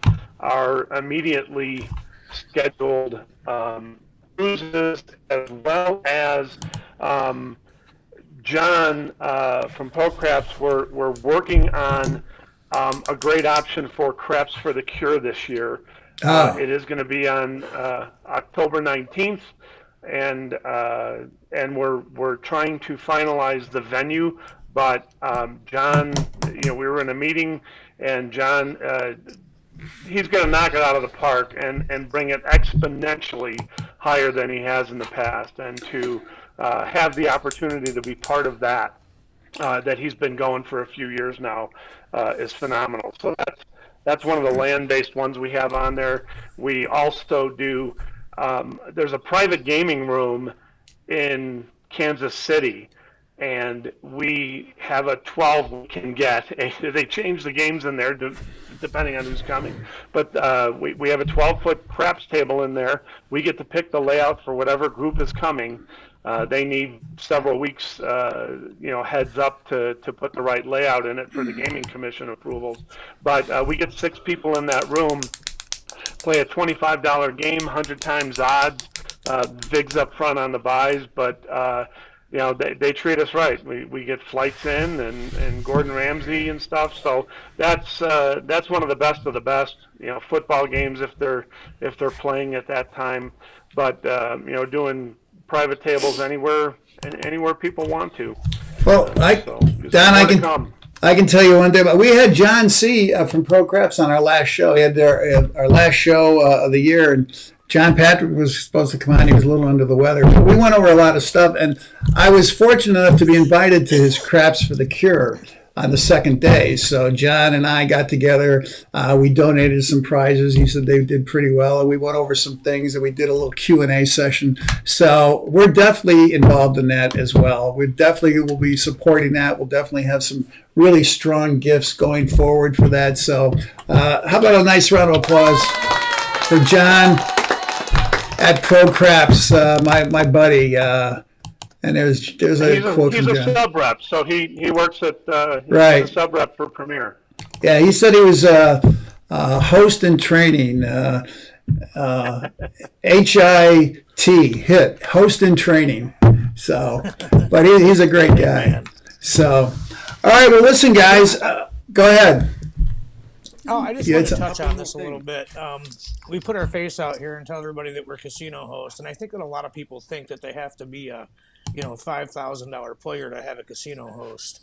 our immediately scheduled cruises, as well as John from Poke Craps. We're working on a great option for Craps for the Cure this year. It is going to be on October 19th, and we're trying to finalize the venue. But John, we were in a meeting, and John, he's going to knock it out of the park and bring it exponentially higher than he has in the past, and to have the opportunity to be part of that he's been going for a few years now is phenomenal. So that's one of the land-based ones we have on there. We also do, there's a private gaming room in Kansas City, and we have a 12 we can get. They change the games in there depending on who's coming. But we have a 12-foot craps table in there. We get to pick the layout for whatever group is coming. They need several weeks, heads up to put the right layout in it for the Gaming Commission approvals. But we get 6 people in that room, play a $25 game, 100 times odds, VIGs up front on the buys, but they treat us right. We get flights in and Gordon Ramsay and stuff. So that's one of the best. Football games if they're playing at that time. But doing private tables anywhere people want to. Well, Don, I can tell you one thing. We had John C. From Pro Craps on our last show. He had our last show of the year, and John Patrick was supposed to come on. He was a little under the weather. But we went over a lot of stuff, and I was fortunate enough to be invited to his Craps for the Cure on the second day. So John and I got together. We donated some prizes. He said they did pretty well. And we went over some things, and we did a little Q&A session. So we're definitely involved in that as well. We definitely will be supporting that. We'll definitely have some really strong gifts going forward for that. So how about a nice round of applause for John at Pro Craps, my buddy. And there's a quote from John. He's a sub rep, so he works at right. He's a sub rep for Premier. Yeah, he said he was host in training, HIT, host in training. So, but he's a great guy. So, all right, well, listen, guys, go ahead. Oh, I just want to touch on this a little bit. We put our face out here and tell everybody that we're casino hosts, and I think that a lot of people think that they have to be a $5,000 player to have a casino host,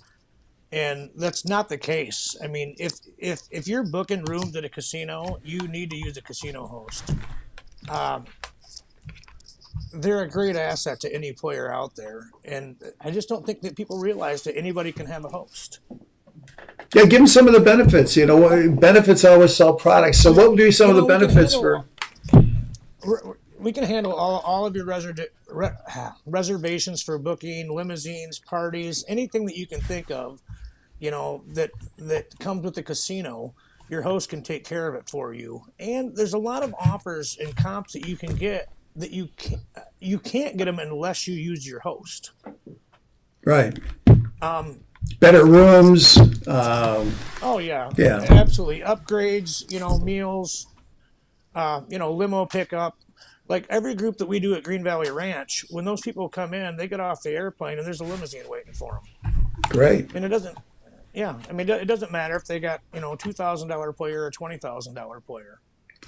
and that's not the case. I mean, if you're booking rooms at a casino, you need to use a casino host. They're a great asset to any player out there, and I just don't think that people realize that anybody can have a host. Yeah, give them some of the benefits. Benefits always sell products. So what would be some of the benefits for? We can handle all of your reservations for booking, limousines, parties, anything that you can think of, that comes with the casino. Your host can take care of it for you. And there's a lot of offers and comps that you can get that you can't get them unless you use your host. Right. Better rooms. Oh yeah. Yeah. Absolutely. Upgrades. Meals. Limo pickup. Like every group that we do at Green Valley Ranch, when those people come in, they get off the airplane and there's a limousine waiting for them. Great. And it doesn't matter if they got $2,000 player or $20,000 player.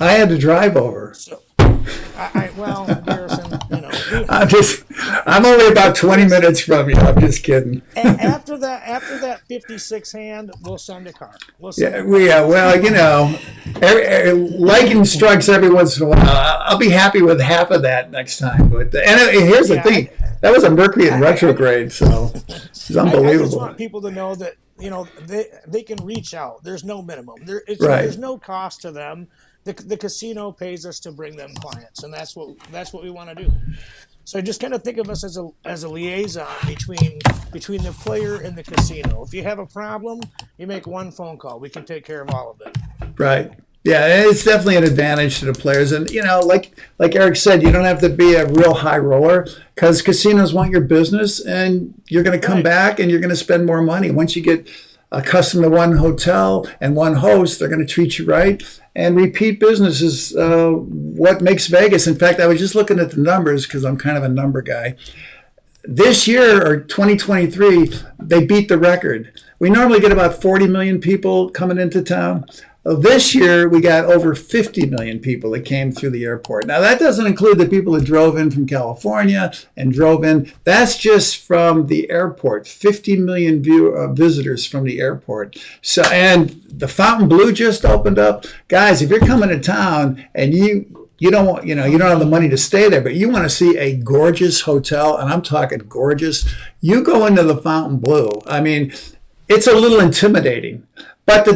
I had to drive over. So, Garrison, I'm only about 20 minutes from you. I'm just kidding. And after that 56 hand, we'll send a car. Liking strikes every once in a while. I'll be happy with half of that next time. But here's the thing. That was a Mercury in retrograde, so it's unbelievable. I just want people to know that they can reach out. There's no minimum. There's no cost to them. The casino pays us to bring them clients, and that's what we want to do. So just kind of think of us as a liaison between the player and the casino. If you have a problem, you make one phone call. We can take care of all of it. Right. Yeah, it's definitely an advantage to the players. And, like Eric said, you don't have to be a real high roller because casinos want your business, and you're going to come back and you're going to spend more money. Once you get accustomed to one hotel and one host, they're going to treat you right. And repeat business is what makes Vegas. In fact, I was just looking at the numbers because I'm kind of a number guy. This year, or 2023, they beat the record. We normally get about 40 million people coming into town. This year, we got over 50 million people that came through the airport. Now, that doesn't include the people that drove in from California and drove in. That's just from the airport, 50 million visitors from the airport. So, and the Fontainebleau just opened up. Guys, if you're coming to town and you don't have the money to stay there, but you want to see a gorgeous hotel, and I'm talking gorgeous, you go into the Fontainebleau. I mean, it's a little intimidating. But the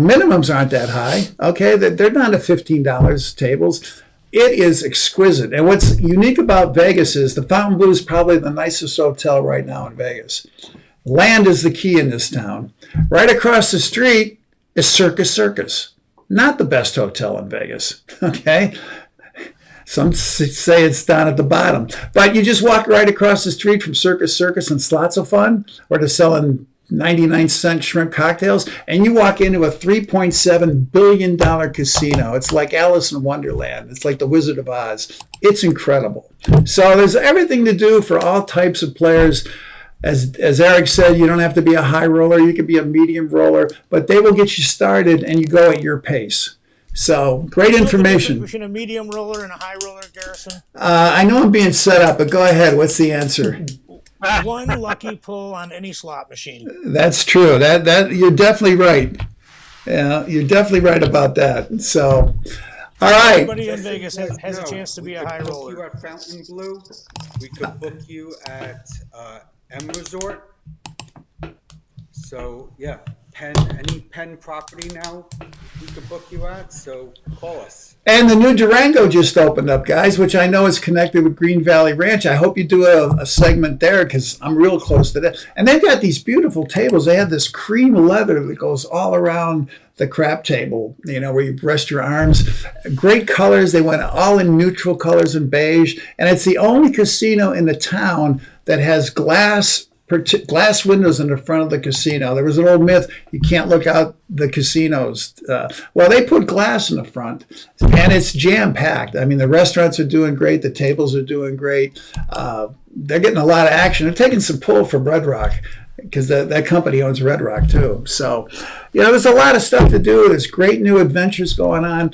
minimums aren't that high, okay? They're down to $15 tables. It is exquisite. And what's unique about Vegas is the Fontainebleau is probably the nicest hotel right now in Vegas. Land is the key in this town. Right across the street is Circus Circus. Not the best hotel in Vegas, okay? Some say it's down at the bottom. But you just walk right across the street from Circus Circus and Slots of Fun, or they're selling 99-cent shrimp cocktails, and you walk into a $3.7 billion casino. It's like Alice in Wonderland. It's like the Wizard of Oz. It's incredible. So there's everything to do for all types of players. As Eric said, you don't have to be a high roller. You can be a medium roller, but they will get you started, and you go at your pace. So great What's the difference information. between a medium roller and a high roller, Garrison? I know I'm being set up, but go ahead. What's the answer? One lucky pull on any slot machine. That's true. That you're definitely right. Yeah, you're definitely right about that. So, all right. Everybody in Vegas has a chance to be a high We could book roller. you at Fontainebleau. We could book you at M Resort. So yeah, any Penn property now we could book you at. So call us. And the new Durango just opened up, guys, which I know is connected with Green Valley Ranch. I hope you do a segment there because I'm real close to that. And they've got these beautiful tables. They have this cream leather that goes all around the crap table, where you rest your arms. Great colors. They went all in neutral colors and beige. And it's the only casino in the town that has glass windows in the front of the casino. There was an old myth, you can't look out the casinos. Well, they put glass in the front, and it's jam-packed. I mean, the restaurants are doing great. The tables are doing great. They're getting a lot of action. They're taking some pull from Red Rock because that company owns Red Rock, too. So, there's a lot of stuff to do. There's great new adventures going on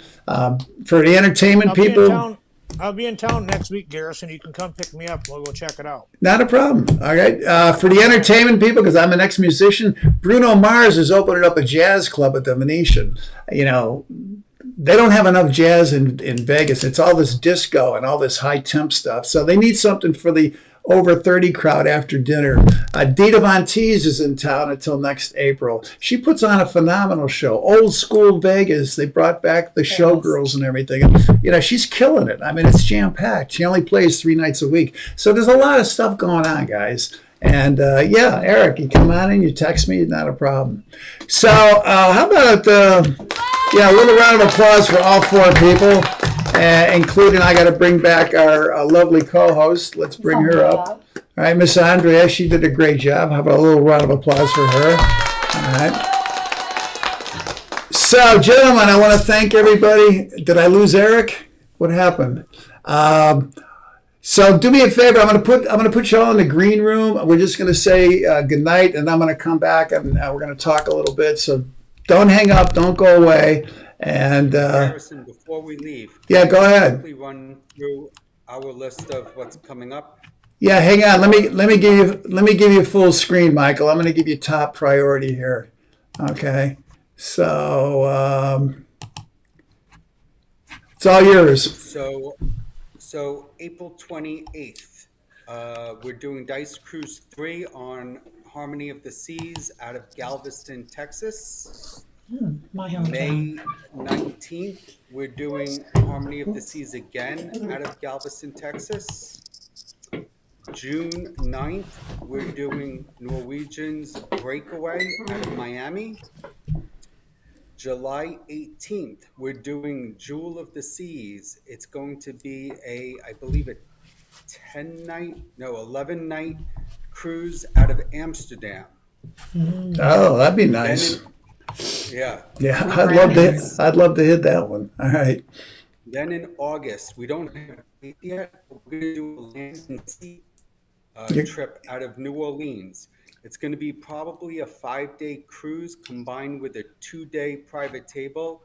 for the entertainment people. I'll be in town next week, Garrison. You can come pick me up. We'll go check it out. Not a problem. All right. For the entertainment people, because I'm an ex-musician, Bruno Mars is opening up a jazz club at the Venetian. They don't have enough jazz in Vegas. It's all this disco and all this high temp stuff. So they need something for the over 30 crowd after dinner. Dita Von Teese is in town until next April. She puts on a phenomenal show. Old school Vegas. They brought back the showgirls and everything. And, she's killing it. I mean, it's jam-packed. She only plays 3 nights a week. So there's a lot of stuff going on, guys. And, Eric, you come on in, you text me, not a problem. So how about a little round of applause for all 4 people. Including, I got to bring back our lovely co-host. Let's bring her up. All right, Miss Andrea, she did a great job. How about a little round of applause for her? All right. So, gentlemen, I want to thank everybody. Did I lose Eric? What happened? So, do me a favor. I'm going to put you all in the green room. We're just going to say good night, and I'm going to come back and we're going to talk a little bit. So, don't hang up. Don't go away. And Harrison, before we leave, yeah, go ahead. Quickly run through our list of what's coming up. Yeah, hang on. Let me give you full screen, Michael. I'm going to give you top priority here. Okay, so it's all yours. So April 28th, we're doing Dice Cruise 3 on Harmony of the Seas out of Galveston, Texas. My hometown. May 19th, we're doing Harmony of the Seas again out of Galveston, Texas. June 9th, we're doing Norwegian's Breakaway out of Miami. July 18th, we're doing Jewel of the Seas. It's going to be I believe a 11-night cruise out of Amsterdam. Oh, that'd be nice. Yeah, I'd love to hit that one. All right. Then in August, we don't have a date yet, but we're going to do a land and sea trip out of New Orleans. It's going to be probably a 5-day cruise combined with a 2-day private table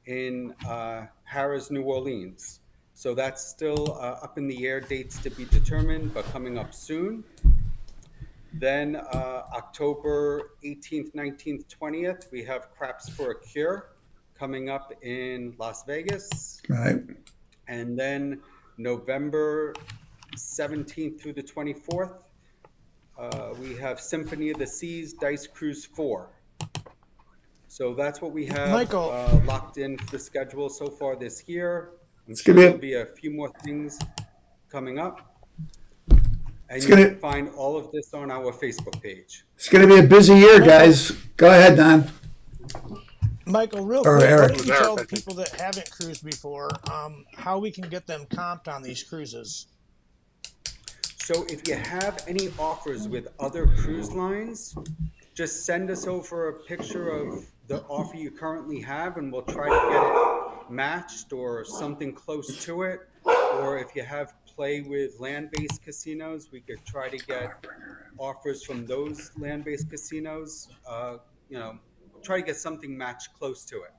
in Harrah's, New Orleans. So that's still up in the air, dates to be determined, but coming up soon. Then October 18th, 19th, 20th, we have Craps for a Cure coming up in Las Vegas. Right. And then November 17th through the 24th, we have Symphony of the Seas Dice Cruise 4. So that's what we have locked in for the schedule so far this year. I'm sure there'll be a few more things coming up. And you can find all of this on our Facebook page. It's going to be a busy year, guys. Go ahead, Don. Michael, real quick, why don't you tell people that haven't cruised before how we can get them comped on these cruises? So if you have any offers with other cruise lines, just send us over a picture of the offer you currently have, and we'll try to get it matched or something close to it. Or if you have play with land-based casinos, we could try to get offers from those land-based casinos. Try to get something matched close to it.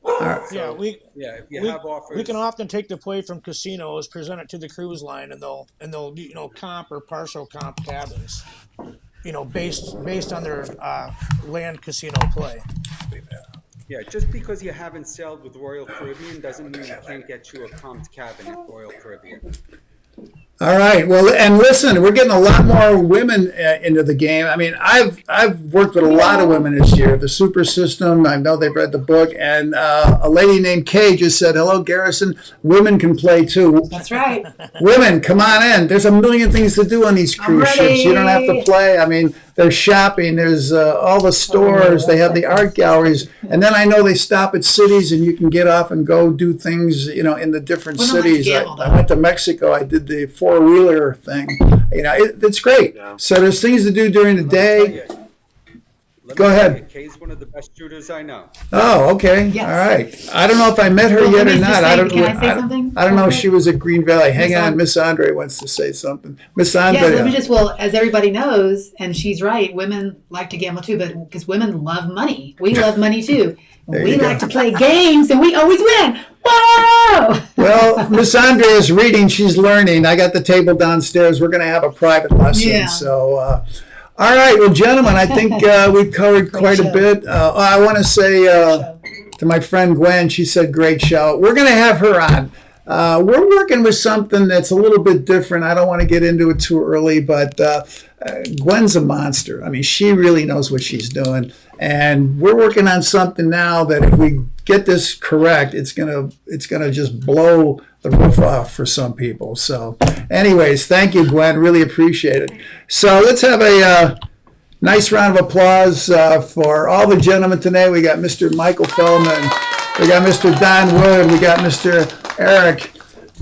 Yeah, Yeah, if you we have offers, we can often take the play from casinos, present it to the cruise line, and they'll comp or partial comp cabins, based on their land casino play. yeah, just because you haven't sailed with Royal Caribbean doesn't mean we can't get you a comped cabin at Royal Caribbean. All right. Well, and listen, we're getting a lot more women into the game. I mean, I've worked with a lot of women this year. The Super System, I know they've read the book, and a lady named Kay just said, "Hello, Garrison. Women can play too." That's right. Women, come on in. There's a million things to do on these cruise ships. You don't have to play. I mean, there's shopping. There's all the stores. They have the art galleries, and then I know they stop at cities, and you can get off and go do things, in the different Women like to cities. gamble, I though. went to Mexico. I did the four-wheeler thing. It's great. Yeah. So there's things to do during the day. Go ahead. Kay's one of the best shooters I know. Oh, okay. Yes. All right. I don't know if I met her Well, yet let or me just not. say, I don't. can I say something? I don't know if she was at Green Valley. Hang Miss on, An- Miss Andre wants to say something. Miss Andre. Yes, let me just, as everybody knows, and she's right, women like to gamble too, but because women love money. We love money too. There We you go. like to play games and we always win. Whoa! Well, Miss Andre is reading. She's learning. I got the table downstairs. We're going to have a private lesson. Yeah. So, all right. Well, gentlemen, I think we've covered quite a show. bit. I want to say to my friend Gwen, she said, great show. We're going to have her on. We're working with something that's a little bit different. I don't want to get into it too early, but Gwen's a monster. I mean, she really knows what she's doing. And we're working on something now that if we get this correct, it's gonna just blow the roof off for some people. So anyways, thank you, Gwen. Really appreciate it. So let's have a nice round of applause for all the gentlemen today. We got Mr. Michael Feldman. We got Mr. Don Wood. We got Mr. Eric.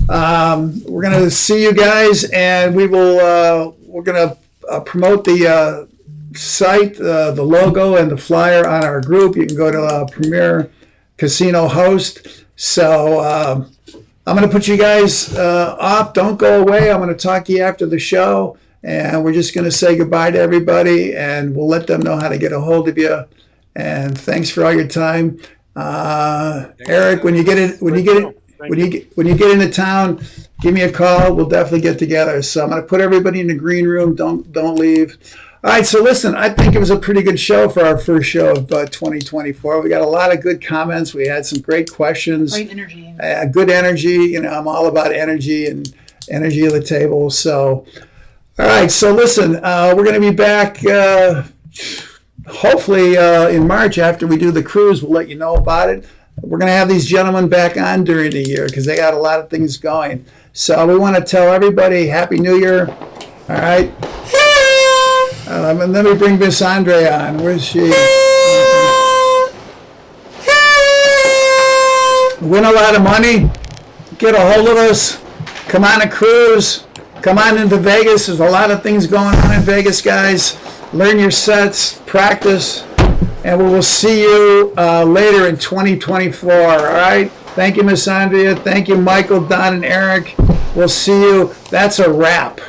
We're going to see you guys, and we're going to promote the site, the logo, and the flyer on our group. You can go to Premier Casino Host. So I'm going to put you guys off. Don't go away. I'm going to talk to you after the show, and we're just going to say goodbye to everybody, and we'll let them know how to get a hold of you. And thanks for all your time. Eric, when you get into town, give me a call. We'll definitely get together. So I'm going to put everybody in the green room. Don't leave. All right. So listen, I think it was a pretty good show for our first show of 2024. We got a lot of good comments. We had some great questions. Great energy. Good energy. I'm all about energy and energy of the table. So, all right. So listen, we're going to be back. Hopefully in March after we do the cruise. We'll let you know about it. We're going to have these gentlemen back on during the year because they got a lot of things going. So we want to tell everybody Happy New Year. All right. Let me bring Miss Andre on. Where's she? Win a lot of money. Get a hold of us. Come on a cruise. Come on into Vegas. There's a lot of things going on in Vegas, guys. Learn your sets, practice, and we will see you later in 2024, all right? Thank you, Miss Andrea. Thank you, Michael, Don, and Eric. We'll see you. That's a wrap.